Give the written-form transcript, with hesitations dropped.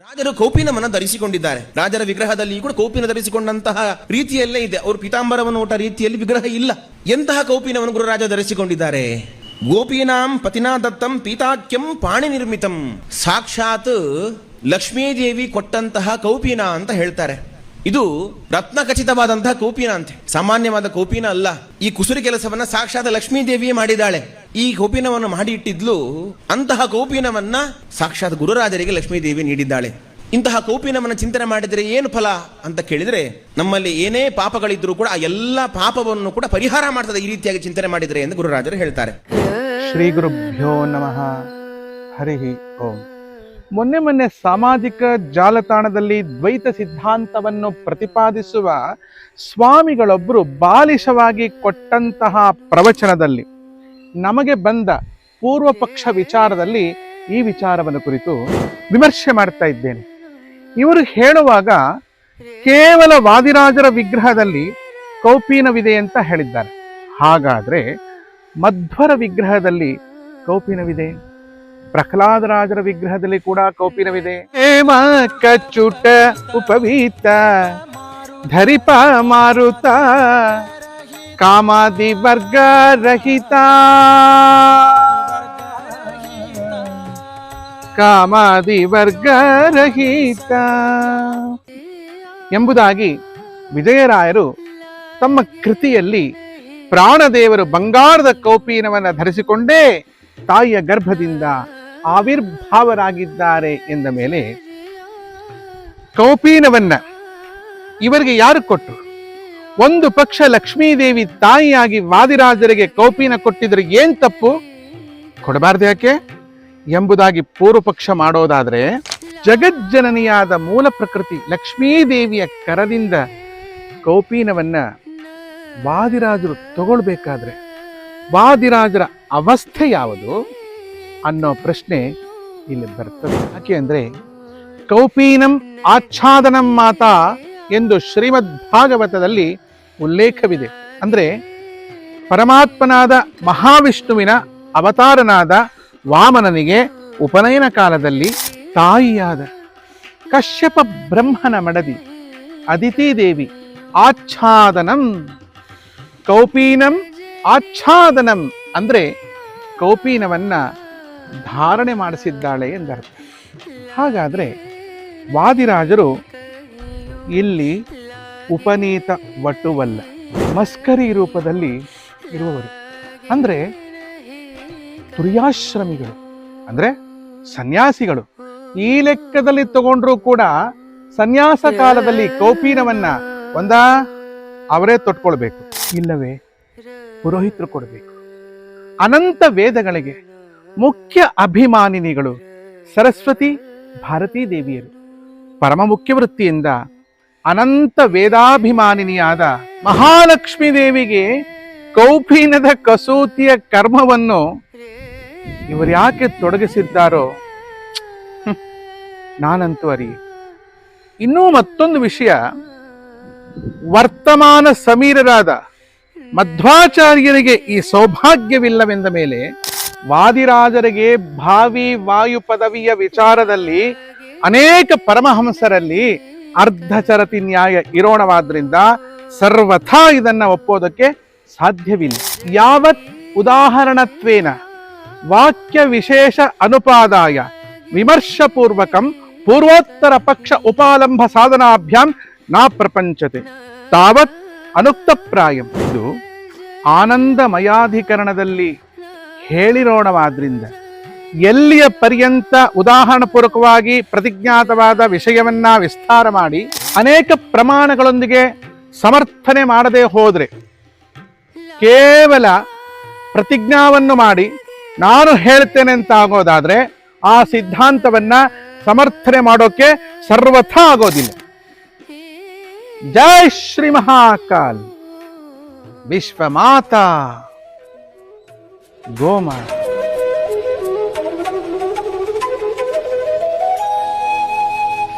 ರಾಜರು ಕೌಪೀನವನ್ನು ಧರಿಸಿಕೊಂಡಿದ್ದಾರೆ. ರಾಜರ ವಿಗ್ರಹದಲ್ಲಿ ಕೂಡ ಕೌಪೀನ ಧರಿಸಿಕೊಂಡಂತಹ ರೀತಿಯಲ್ಲೇ ಇದೆ. ಅವರು ಪೀತಾಂಬರವನ್ನು ಊಟ ರೀತಿಯಲ್ಲಿ ವಿಗ್ರಹ ಇಲ್ಲ. ಎಂತಹ ಕೌಪೀನವನ್ನು ಗುರುರಾಜ ಧರಿಸಿಕೊಂಡಿದ್ದಾರೆ? ಗೋಪೀನಾಂ ಪತಿನಾ ದತ್ತಂ ಪೀತಾಖ್ಯಂ ಪಾಣಿ ನಿರ್ಮಿತಂ. ಸಾಕ್ಷಾತ್ ಲಕ್ಷ್ಮೀದೇವಿ ಕೊಟ್ಟಂತಹ ಕೌಪೀನ ಅಂತ ಹೇಳ್ತಾರೆ. ಇದು ರತ್ನ ಖಚಿತವಾದಂತಹ ಕೌಪೀನ ಅಂತೆ, ಸಾಮಾನ್ಯವಾದ ಕೌಪೀನ ಅಲ್ಲ. ಈ ಕುಸುರಿ ಕೆಲಸವನ್ನ ಸಾಕ್ಷಾತ್ ಲಕ್ಷ್ಮೀದೇವಿಯೇ ಮಾಡಿದ್ದಾಳೆ. ಈ ಕೌಪೀನವನ್ನು ಮಾಡಿ ಇಟ್ಟಿದ್ಲು. ಅಂತಹ ಕೌಪೀನವನ್ನ ಸಾಕ್ಷಾತ್ ಗುರುರಾಜರಿಗೆ ಲಕ್ಷ್ಮೀದೇವಿ ನೀಡಿದ್ದಾಳೆ. ಇಂತಹ ಕೌಪೀನವನ್ನು ಚಿಂತನೆ ಮಾಡಿದರೆ ಏನು ಫಲ ಅಂತ ಕೇಳಿದರೆ, ನಮ್ಮಲ್ಲಿ ಏನೇ ಪಾಪಗಳಿದ್ರೂ ಕೂಡ ಆ ಎಲ್ಲ ಪಾಪವನ್ನು ಕೂಡ ಪರಿಹಾರ ಮಾಡ್ತದೆ ಈ ರೀತಿಯಾಗಿ ಚಿಂತನೆ ಮಾಡಿದರೆ ಎಂದು ಗುರುರಾಜರು ಹೇಳ್ತಾರೆ. ಶ್ರೀ ಗುರುಭ್ಯೋ ನಮಃ. ಹರಿ ಓಂ. ಮೊನ್ನೆ ಸಾಮಾಜಿಕ ಜಾಲತಾಣದಲ್ಲಿ ದ್ವೈತ ಸಿದ್ಧಾಂತವನ್ನು ಪ್ರತಿಪಾದಿಸುವ ಸ್ವಾಮಿಗಳೊಬ್ಬರು ಬಾಲಿಶವಾಗಿ ಕೊಟ್ಟಂತಹ ಪ್ರವಚನದಲ್ಲಿ ನಮಗೆ ಬಂದ ಪೂರ್ವ ಪಕ್ಷ ವಿಚಾರದಲ್ಲಿ ಈ ವಿಚಾರವನ್ನು ಕುರಿತು ವಿಮರ್ಶೆ ಮಾಡ್ತಾ ಇದ್ದೇನೆ. ಇವರು ಹೇಳುವಾಗ ಕೇವಲ ವಾದಿರಾಜರ ವಿಗ್ರಹದಲ್ಲಿ ಕೌಪೀನವಿದೆ ಅಂತ ಹೇಳಿದ್ದಾರೆ. ಹಾಗಾದ್ರೆ ಮಧ್ವರ ವಿಗ್ರಹದಲ್ಲಿ ಕೌಪೀನವಿದೆ, ಪ್ರಹ್ಲಾದರಾಜರ ವಿಗ್ರಹದಲ್ಲಿ ಕೂಡ ಕೌಪೀನವಿದೆ. ಹೇಮ ಕಚ್ಚುಟ ಉಪವೀತ ಧರಿಪ ಮಾರುತ ಕಾಮಾದಿ ವರ್ಗ ರಹಿತ ಕಾಮಾದಿ ವರ್ಗ ರಹಿತ ಎಂಬುದಾಗಿ ವಿಜಯರಾಯರು ತಮ್ಮ ಕೃತಿಯಲ್ಲಿ ಪ್ರಾಣದೇವರು ಬಂಗಾರದ ಕೌಪೀನವನ್ನು ಧರಿಸಿಕೊಂಡೇ ತಾಯಿಯ ಗರ್ಭದಿಂದ ಆವಿರ್ಭಾವರಾಗಿದ್ದಾರೆ ಎಂದ ಮೇಲೆ ಕೌಪೀನವನ್ನ ಇವರಿಗೆ ಯಾರು ಕೊಟ್ಟರು? ಒಂದು ಪಕ್ಷ ಲಕ್ಷ್ಮೀದೇವಿ ತಾಯಿಯಾಗಿ ವಾದಿರಾಜರಿಗೆ ಕೌಪೀನ ಕೊಟ್ಟಿದ್ರೆ ಏನ್ ತಪ್ಪು? ಕೊಡಬಾರ್ದು ಯಾಕೆ ಎಂಬುದಾಗಿ ಪೂರ್ವ ಪಕ್ಷ ಮಾಡೋದಾದ್ರೆ, ಜಗಜ್ಜನನಿಯಾದ ಮೂಲ ಪ್ರಕೃತಿ ಲಕ್ಷ್ಮೀದೇವಿಯ ಕರದಿಂದ ಕೌಪೀನವನ್ನ ವಾದಿರಾಜರು ತಗೊಳ್ಬೇಕಾದ್ರೆ ವಾದಿರಾಜರ ಅವಸ್ಥೆ ಯಾವುದು ಅನ್ನೋ ಪ್ರಶ್ನೆ ಇಲ್ಲಿ ಬರ್ತದೆ. ಯಾಕೆ ಅಂದ್ರೆ ಕೌಪೀನಂ ಆಚ್ಛಾದನಂ ಮಾತಾ ಎಂದು ಶ್ರೀಮದ್ ಭಾಗವತದಲ್ಲಿ ಉಲ್ಲೇಖವಿದೆ. ಅಂದ್ರೆ ಪರಮಾತ್ಮನಾದ ಮಹಾವಿಷ್ಣುವಿನ ಅವತಾರನಾದ ವಾಮನನಿಗೆ ಉಪನಯನ ಕಾಲದಲ್ಲಿ ತಾಯಿಯಾದ ಕಶ್ಯಪ ಬ್ರಹ್ಮನ ಮಡದಿ ಅದಿತಿ ದೇವಿ ಆಚ್ಛಾದನಂ ಕೌಪೀನಂ ಆಚ್ಛಾದನಂ ಅಂದ್ರೆ ಕೌಪೀನವನ್ನ ಧಾರಣೆ ಮಾಡಿಸಿದ್ದಾಳೆ ಎಂದರ್ಥ. ಹಾಗಾದ್ರೆ ವಾದಿರಾಜರು ಇಲ್ಲಿ ಉಪನೀತ ವಟುವಲ್ಲ, ಮಸ್ಕರಿ ರೂಪದಲ್ಲಿ ಇರುವವರು. ಅಂದ್ರೆ ತುರ್ಯಾಶ್ರಮಿಗಳು, ಅಂದ್ರೆ ಸನ್ಯಾಸಿಗಳು. ಈ ಲೆಕ್ಕದಲ್ಲಿ ತಗೊಂಡ್ರೂ ಕೂಡ ಸನ್ಯಾಸ ಕಾಲದಲ್ಲಿ ಕೌಪೀನವನ್ನ ಒಂದಾ ಅವರೇ ತೊಟ್ಕೊಳ್ಬೇಕು, ಇಲ್ಲವೇ ಪುರೋಹಿತರು ಕೊಡಬೇಕು. ಅನಂತ ವೇದಗಳಿಗೆ ಮುಖ್ಯ ಅಭಿಮಾನಿನಿಗಳು ಸರಸ್ವತಿ ಭಾರತೀ ದೇವಿಯರು. ಪರಮ ಮುಖ್ಯ ವೃತ್ತಿಯಿಂದ ಅನಂತ ವೇದಾಭಿಮಾನಿನಿಯಾದ ಮಹಾಲಕ್ಷ್ಮೀ ದೇವಿಗೆ ಕೌಪೀನದ ಕಸೂತಿಯ ಕರ್ಮವನ್ನು ಇವರು ಯಾಕೆ ತೊಡಗಿಸಿದ್ದಾರೋ ನಾನಂತೂ ಅರಿಯೆ. ಇನ್ನೂ ಮತ್ತೊಂದು ವಿಷಯ, ವರ್ತಮಾನ ಸಮೀರರಾದ ಮಧ್ವಾಚಾರ್ಯರಿಗೆ ಈ ಸೌಭಾಗ್ಯವಿಲ್ಲವೆಂದ ಮೇಲೆ ವಾದಿರಾಜರಿಗೆ ಭಾವಿ ವಾಯು ಪದವಿಯ ವಿಚಾರದಲ್ಲಿ ಅನೇಕ ಪರಮಹಂಸರಲ್ಲಿ ಅರ್ಧಚರತಿ ನ್ಯಾಯ ಇರೋಣವಾದ್ರಿಂದ ಸರ್ವಥಾ ಇದನ್ನ ಒಪ್ಪೋದಕ್ಕೆ ಸಾಧ್ಯವಿಲ್ಲ. ಯಾವತ್ ಉದಾಹರಣತ್ವೇನ ವಾಕ್ಯ ವಿಶೇಷ ಅನುಪಾದಾಯ ವಿಮರ್ಶಪೂರ್ವಕಂ ಪೂರ್ವೋತ್ತರ ಪಕ್ಷ ಉಪಾಲಂಬ ಸಾಧನಾಭ್ಯಾಂ ನಾ ಪ್ರಪಂಚತೆ ತಾವತ್ ಅನುಕ್ತಪ್ರಾಯಂ. ಇದು ಆನಂದಮಯಾಧಿಕರಣದಲ್ಲಿ ಹೇಳಿರೋಣವಾದ್ರಿಂದ ಎಲ್ಲಿಯ ಪರ್ಯಂತ ಉದಾಹರಣಪೂರ್ವಕವಾಗಿ ಪ್ರತಿಜ್ಞಾತವಾದ ವಿಷಯವನ್ನ ವಿಸ್ತಾರ ಮಾಡಿ ಅನೇಕ ಪ್ರಮಾಣಗಳೊಂದಿಗೆ ಸಮರ್ಥನೆ ಮಾಡದೆ ಹೋದ್ರೆ, ಕೇವಲ ಪ್ರತಿಜ್ಞಾವನ್ನು ಮಾಡಿ ನಾನು ಹೇಳ್ತೇನೆ ಅಂತ ಆಗೋದಾದ್ರೆ ಆ ಸಿದ್ಧಾಂತವನ್ನ ಸಮರ್ಥನೆ ಮಾಡೋಕೆ ಸರ್ವಥಾ ಆಗೋದಿಲ್ಲ. ಜೈ ಶ್ರೀ ಮಹಾಕಾಲ್, ವಿಶ್ವಮಾತಾ ಗೋಮಾತಾ.